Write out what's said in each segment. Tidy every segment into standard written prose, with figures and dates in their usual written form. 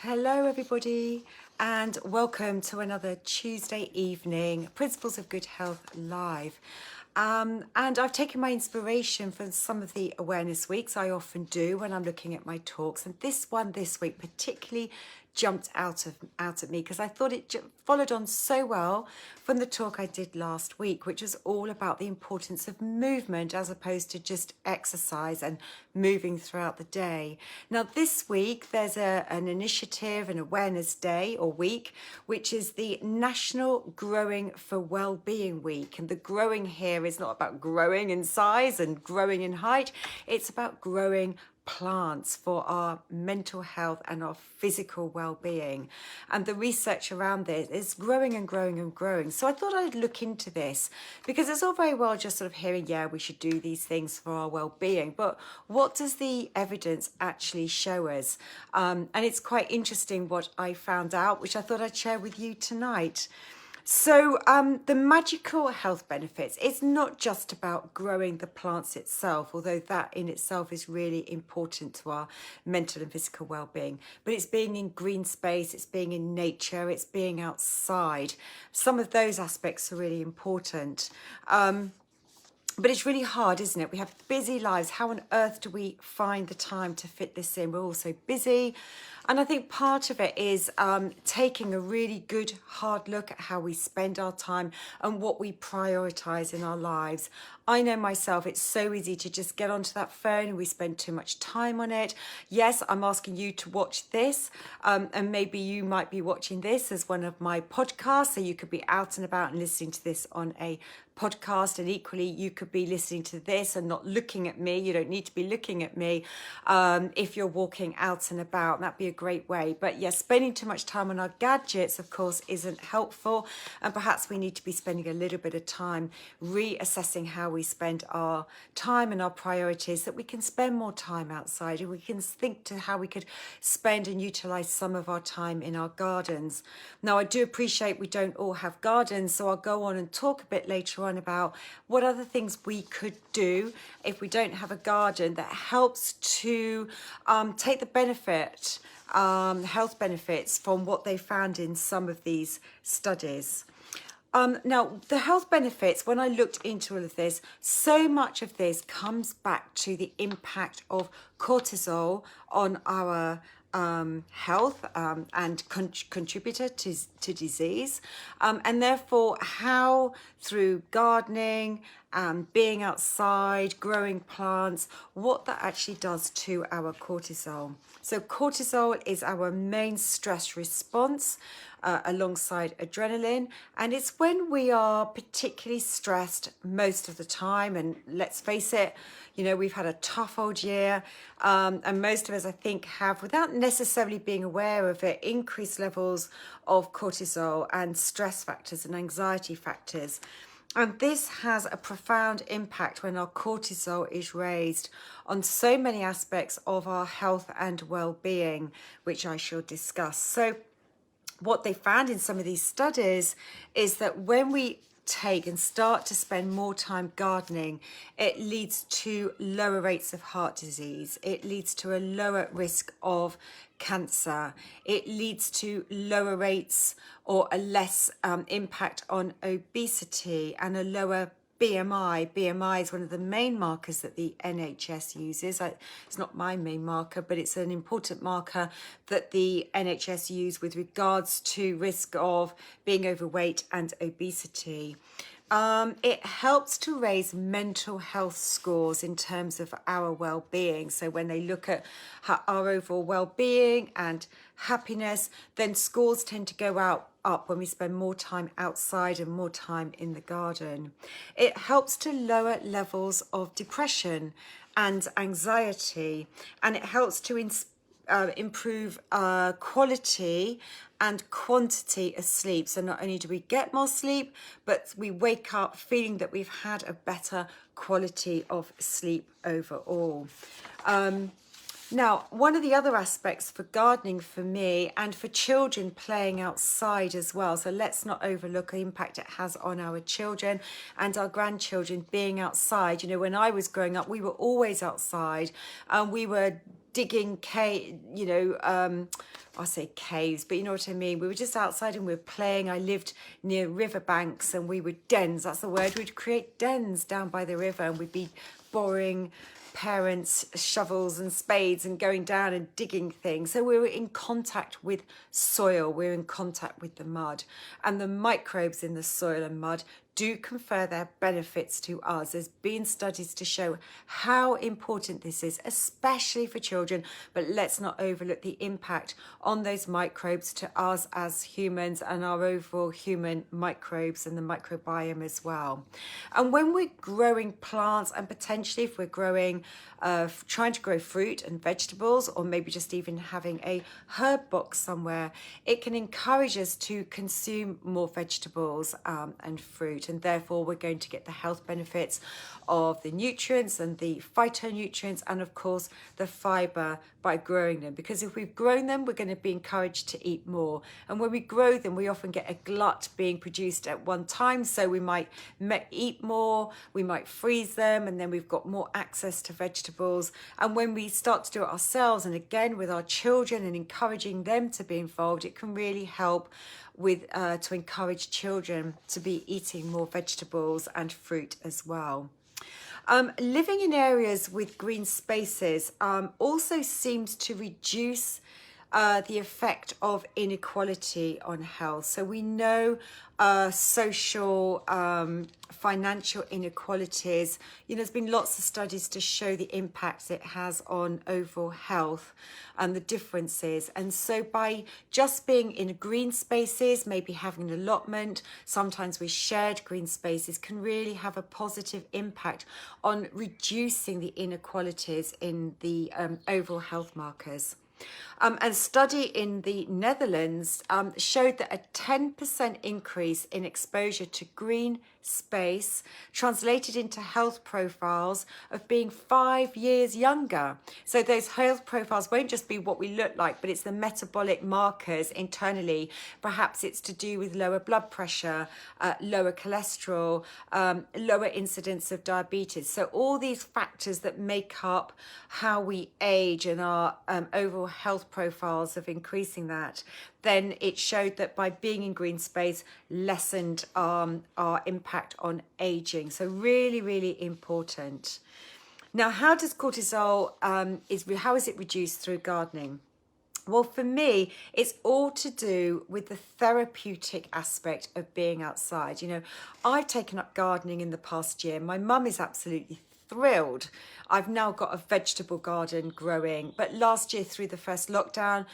Hello everybody and welcome to another Tuesday evening Principles of Good Health Live. And I've taken my inspiration from some of the awareness weeks I often do when I'm looking at my talks, and this one this week particularly jumped out at me because I thought it followed on so well from the talk I did last week, which was all about the importance of movement as opposed to just exercise and moving throughout the day. Now this week there's an initiative, an awareness day or week, which is the National Growing for Wellbeing Week. And the growing here is not about growing in size and growing in height, it's about growing plants for our mental health and our physical well-being. And the research around this is growing and growing and growing. So I thought I'd look into this because it's all very well just sort of hearing, yeah, we should do these things for our well-being, but what does the evidence actually show us? And it's quite interesting what I found out, which I thought I'd share with you tonight. So the magical health benefits, it's not just about growing the plants itself, although that in itself is really important to our mental and physical well-being, but it's being in green space, it's being in nature, it's being outside. Some of those aspects are really important. But it's really hard, isn't it? We have busy lives. How on earth do we find the time to fit this in? We're all so busy. And I think part of it is taking a really good hard look at how we spend our time and what we prioritize in our lives. I know myself, it's so easy to just get onto that phone and we spend too much time on it. Yes, I'm asking you to watch this, and maybe you might be watching this as one of my podcasts, so you could be out and about and listening to this on a podcast, and equally you could be listening to this and not looking at me. You don't need to be looking at me if you're walking out and about. That'd be a great way. But yes, spending too much time on our gadgets, of course, isn't helpful, and perhaps we need to be spending a little bit of time reassessing how we spend our time and our priorities, that we can spend more time outside, and we can think to how we could spend and utilize some of our time in our gardens. Now I do appreciate we don't all have gardens, so I'll go on and talk a bit later on about what other things we could do if we don't have a garden that helps to take the benefit, health benefits from what they found in some of these studies. Now, the health benefits, when I looked into all of this, so much of this comes back to the impact of cortisol on our health and contributor to disease, and therefore how through gardening, being outside, growing plants, what that actually does to our cortisol. So cortisol is our main stress response alongside adrenaline, and it's when we are particularly stressed most of the time. And let's face it, you know, we've had a tough old year, and most of us, I think, have, without necessarily being aware of it, increased levels of cortisol and stress factors and anxiety factors. And this has a profound impact when our cortisol is raised on so many aspects of our health and well-being, which I shall discuss. So what they found in some of these studies is that when we take and start to spend more time gardening, it leads to lower rates of heart disease, it leads to a lower risk of cancer, it leads to lower rates or a less impact on obesity and a lower BMI. BMI is one of the main markers that the NHS uses. It's not my main marker, but it's an important marker that the NHS use with regards to risk of being overweight and obesity. It helps to raise mental health scores in terms of our well-being. So when they look at our overall well-being and happiness, then scores tend to go up when we spend more time outside and more time in the garden. It helps to lower levels of depression and anxiety, and it helps to improve quality and quantity of sleep. So not only do we get more sleep, but we wake up feeling that we've had a better quality of sleep overall. Now, one of the other aspects for gardening for me, and for children playing outside as well, so let's not overlook the impact it has on our children and our grandchildren being outside. You know, when I was growing up, we were always outside, and we were digging I say caves, but you know what I mean. We were just outside and we were playing. I lived near riverbanks and we were dens. That's the word. We'd create dens down by the river and we'd be borrowing parents' shovels and spades and going down and digging things. So we were in contact with soil. We were in contact with the mud, and the microbes in the soil and mud do confer their benefits to us. There's been studies to show how important this is, especially for children, but let's not overlook the impact on those microbes to us as humans and our overall human microbes and the microbiome as well. And when we're growing plants, and potentially if we're growing, trying to grow fruit and vegetables, or maybe just even having a herb box somewhere, it can encourage us to consume more vegetables and fruit. And therefore we're going to get the health benefits of the nutrients and the phytonutrients and of course the fiber by growing them, because if we've grown them we're going to be encouraged to eat more, and when we grow them we often get a glut being produced at one time, so we might eat more, we might freeze them, and then we've got more access to vegetables. And when we start to do it ourselves, and again with our children and encouraging them to be involved, it can really help with to encourage children to be eating more vegetables and fruit as well. Living in areas with green spaces also seems to reduce the effect of inequality on health. So we know social, financial inequalities, there's been lots of studies to show the impact it has on overall health and the differences. And so by just being in green spaces, maybe having an allotment, sometimes we shared green spaces, can really have a positive impact on reducing the inequalities in the overall health markers. A study in the Netherlands showed that a 10% increase in exposure to green space translated into health profiles of being 5 years younger. So those health profiles won't just be what we look like, but it's the metabolic markers internally. Perhaps it's to do with lower blood pressure, lower cholesterol, lower incidence of diabetes. So all these factors that make up how we age and our overall health profiles of increasing that, then it showed that by being in green space lessened our impact on aging. So really, really important. Now, how does cortisol, how is it reduced through gardening? Well, for me, it's all to do with the therapeutic aspect of being outside. I've taken up gardening in the past year. My mum is absolutely thrilled. I've now got a vegetable garden growing, but last year through the first lockdown,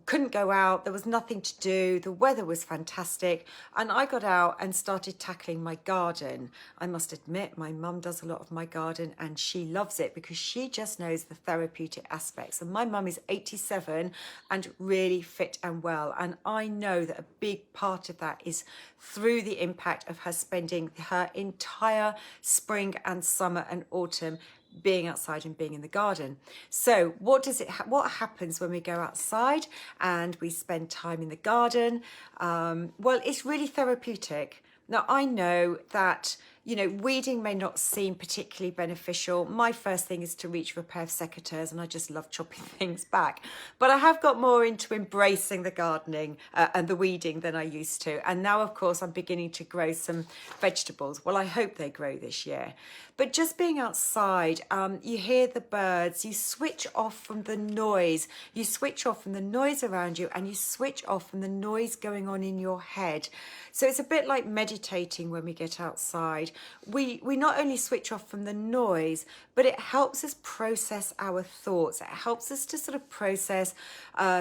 couldn't go out, there was nothing to do, the weather was fantastic, and I got out and started tackling my garden. I must admit, my mum does a lot of my garden and she loves it because she just knows the therapeutic aspects. And my mum is 87 and really fit and well, and I know that a big part of that is through the impact of her spending her entire spring and summer and autumn being outside and being in the garden. So what happens when we go outside and we spend time in the garden? Well, it's really therapeutic. Now, I know that weeding may not seem particularly beneficial. My first thing is to reach for a pair of secateurs, and I just love chopping things back. But I have got more into embracing the gardening and the weeding than I used to. And now, of course, I'm beginning to grow some vegetables. Well, I hope they grow this year. But just being outside, you hear the birds, you switch off from the noise. You switch off from the noise around you, and you switch off from the noise going on in your head. So it's a bit like meditating when we get outside. We not only switch off from the noise, but it helps us process our thoughts. It helps us to sort of process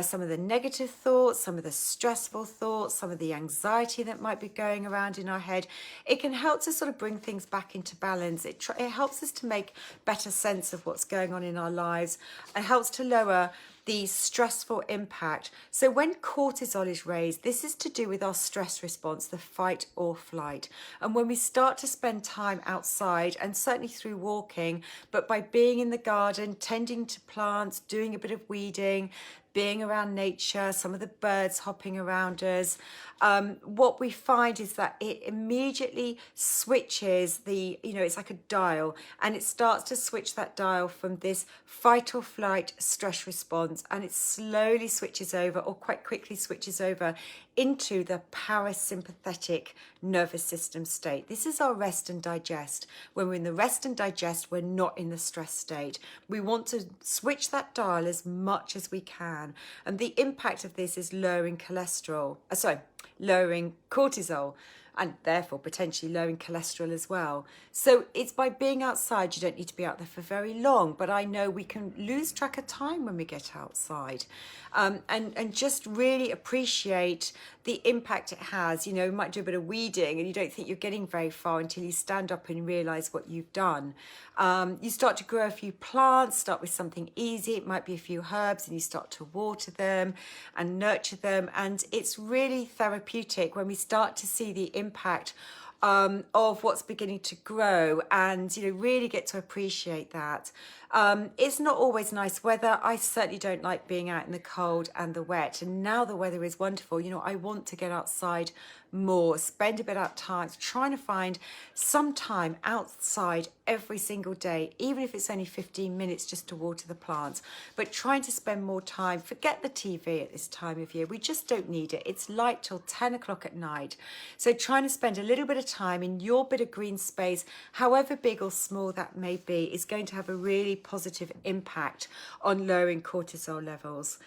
some of the negative thoughts, some of the stressful thoughts, some of the anxiety that might be going around in our head. It can help to sort of bring things back into balance. It helps us to make better sense of what's going on in our lives. It helps to lower the stressful impact. So when cortisol is raised, this is to do with our stress response, the fight or flight. And when we start to spend time outside, and certainly through walking, but by being in the garden, tending to plants, doing a bit of weeding, being around nature, some of the birds hopping around us, what we find is that it immediately switches it's like a dial, and it starts to switch that dial from this fight or flight stress response, and it slowly switches over, or quite quickly switches over, into the parasympathetic nervous system state. This is our rest and digest. When we're in the rest and digest, we're not in the stress state. We want to switch that dial as much as we can. And the impact of this is lowering lowering cortisol, and therefore potentially lowering cholesterol as well. So it's by being outside. You don't need to be out there for very long, but I know we can lose track of time when we get outside, and just really appreciate the impact it has. You might do a bit of weeding and you don't think you're getting very far until you stand up and realize what you've done. You start to grow a few plants, start with something easy. It might be a few herbs, and you start to water them and nurture them. And it's really therapeutic when we start to see the impact of what's beginning to grow, and really get to appreciate that. It's not always nice weather. I certainly don't like being out in the cold and the wet, and now the weather is wonderful. I want to get outside more, spend a bit of time trying to find some time outside every single day, even if it's only 15 minutes, just to water the plants, but trying to spend more time. Forget the TV at this time of year. We just don't need it. It's light till 10 o'clock at night. So trying to spend a little bit of time in your bit of green space, however big or small that may be, is going to have a really positive impact on lowering cortisol levels.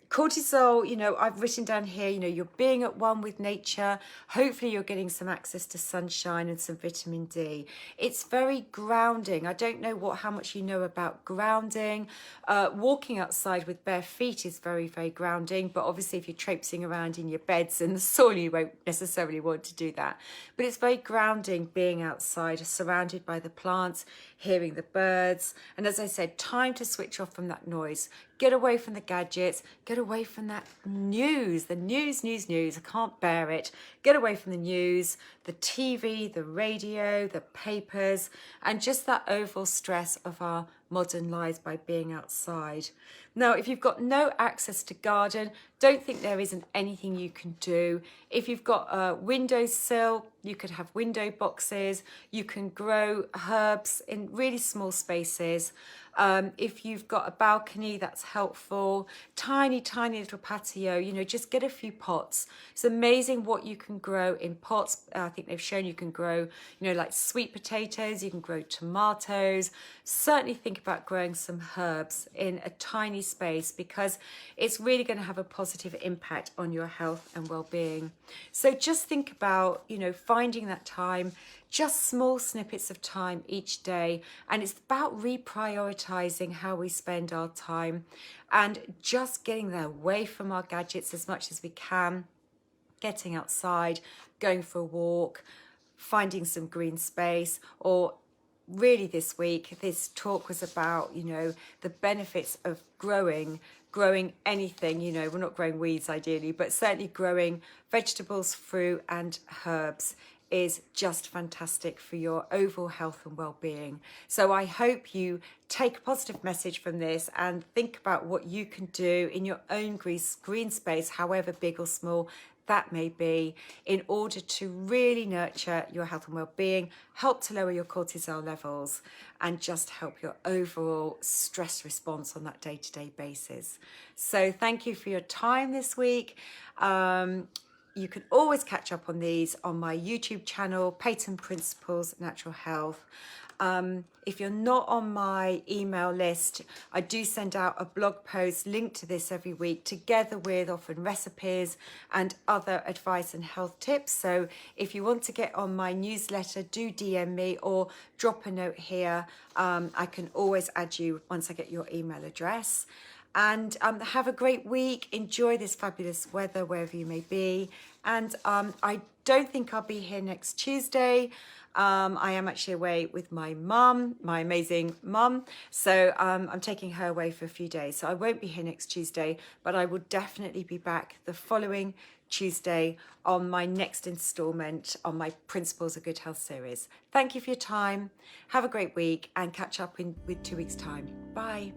Cortisol, I've written down here, you're being at one with nature. Hopefully you're getting some access to sunshine and some vitamin D. It's very grounding. I don't know how much you know about grounding. Walking outside with bare feet is very, very grounding. But obviously if you're traipsing around in your beds and the soil, you won't necessarily want to do that. But it's very grounding being outside, surrounded by the plants, hearing the birds. And as I said, time to switch off from that noise. Get away from the gadgets, get away from that news, the news. I can't bear it. Get away from the news, the TV, the radio, the papers, and just that overall stress of our modern lives by being outside. Now, if you've got no access to garden, don't think there isn't anything you can do. If you've got a windowsill, you could have window boxes. You can grow herbs in really small spaces. If you've got a balcony, that's helpful. Tiny little patio, just get a few pots. It's amazing what you can grow in pots. I think they've shown you can grow, like sweet potatoes, you can grow tomatoes. Certainly think about growing some herbs in a tiny space, because it's really going to have a positive impact on your health and well-being. So just think about, finding that time, just small snippets of time each day. And it's about reprioritizing how we spend our time and just getting there away from our gadgets as much as we can, getting outside, going for a walk, finding some green space. Or really this week, this talk was about, the benefits of growing anything. We're not growing weeds ideally, but certainly growing vegetables, fruit and herbs is just fantastic for your overall health and well-being. So I hope you take a positive message from this and think about what you can do in your own green space, however big or small that may be, in order to really nurture your health and well-being, help to lower your cortisol levels, and just help your overall stress response on that day-to-day basis. So thank you for your time this week. You can always catch up on these on my YouTube channel, Peyton Principles Natural Health. If you're not on my email list, I do send out a blog post linked to this every week, together with often recipes and other advice and health tips. So if you want to get on my newsletter, do DM me or drop a note here. I can always add you once I get your email address. And have a great week. Enjoy this fabulous weather wherever you may be. And I don't think I'll be here next Tuesday. I am actually away with my mum, my amazing mum. So I'm taking her away for a few days. So I won't be here next Tuesday, but I will definitely be back the following Tuesday on my next installment on my Principles of Good Health series. Thank you for your time. Have a great week and catch up with 2 weeks' time. Bye.